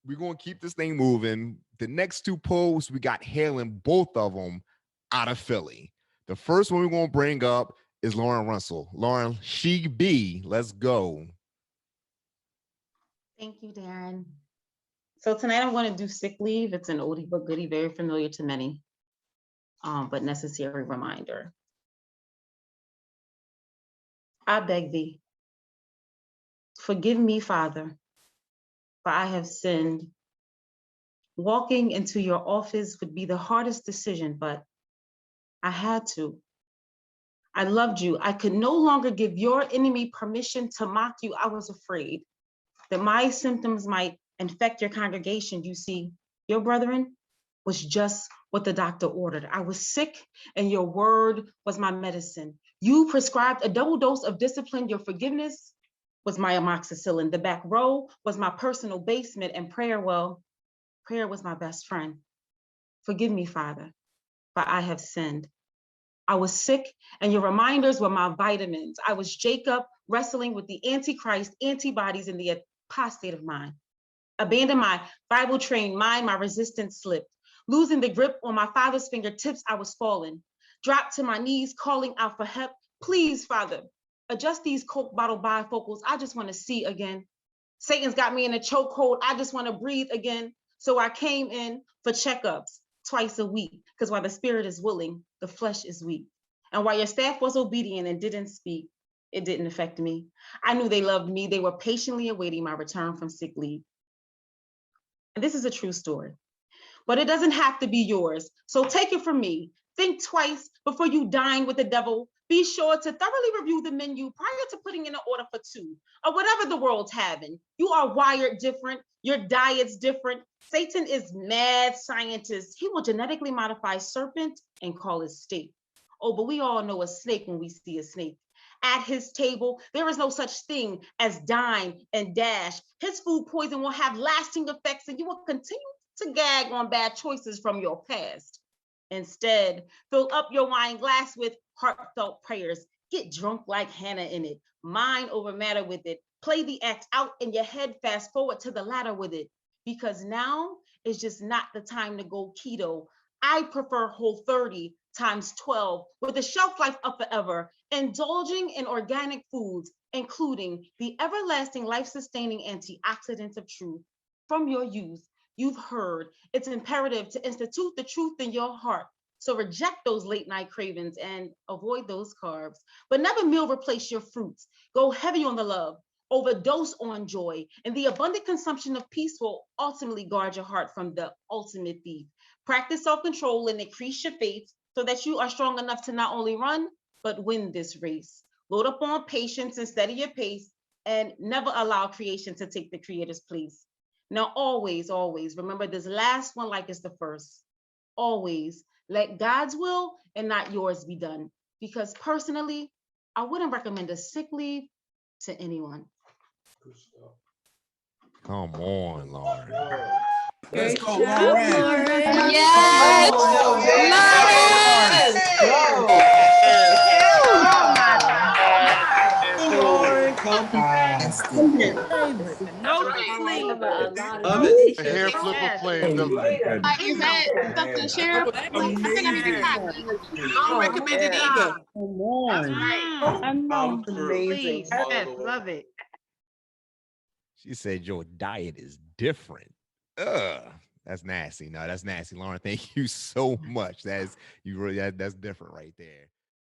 we're going to keep this thing moving. The next two polls, we got hailing both of them out of Philly. The first one we're going to bring up is Lauren Russell. Lauren, she be, let's go. Thank you, Darren. So tonight I'm going to do sick leave. It's an oldie but goodie, very familiar to many, but necessary reminder. I beg thee, forgive me, Father, for I have sinned. Walking into your office would be the hardest decision, but I had to. I loved you. I could no longer give your enemy permission to mock you. I was afraid that my symptoms might infect your congregation. You see, your brethren was just what the doctor ordered. I was sick and your word was my medicine. You prescribed a double dose of discipline. Your forgiveness was my amoxicillin. The back row was my personal basement, and prayer, well, prayer was my best friend. Forgive me, Father, for I have sinned. I was sick and your reminders were my vitamins. I was Jacob wrestling with the Antichrist antibodies in the apostate of mind. Abandoned my Bible-trained mind, my resistance slipped. Losing the grip on my father's fingertips, I was falling. Dropped to my knees, calling out for help. Please, Father, adjust these Coke bottle bifocals. I just want to see again. Satan's got me in a chokehold. I just want to breathe again. So I came in for checkups twice a week, because while the spirit is willing, the flesh is weak. And while your staff was obedient and didn't speak, it didn't affect me. I knew they loved me. They were patiently awaiting my return from sick leave. And this is a true story, but it doesn't have to be yours. So take it from me. Think twice before you dine with the devil. Be sure to thoroughly review the menu prior to putting in an order for two, or whatever the world's having. You are wired different. Your diet's different. Satan is mad scientist. He will genetically modify serpent and call it steak. Oh, but we all know a snake when we see a snake. At his table, there is no such thing as dine and dash. His food poison will have lasting effects, and you will continue to gag on bad choices from your past. Instead, fill up your wine glass with heartfelt prayers. Get drunk like Hannah in it. Mind over matter with it. Play the act out in your head, fast forward to the ladder with it. Because now is just not the time to go keto. I prefer Whole30 times 12 with a shelf life of forever, indulging in organic foods, including the everlasting life-sustaining antioxidants of truth. From your youth, you've heard it's imperative to institute the truth in your heart. So reject those late night cravings and avoid those carbs, but never meal replace your fruits. Go heavy on the love, overdose on joy, and the abundant consumption of peace will ultimately guard your heart from the ultimate thief. Practice self-control and increase your faith so that you are strong enough to not only run, but win this race. Load up on patience and steady your pace, and never allow creation to take the creator's place. Now, always, always remember this last one like it's the first. Always let God's will and not yours be done. Because personally, I wouldn't recommend a sick leave to anyone. Come on, Lauren. Let's go, Lauren. Yes. Lauren. No sleep. Hair flipper playing the Is that something, Sheriff? I think I need a copy. Don't recommend it either. Come on. I know. Please, yes, love it. She said your diet is different. Ugh, that's nasty. No, that's nasty, Lauren. Thank you so much. That's you really that's different right there.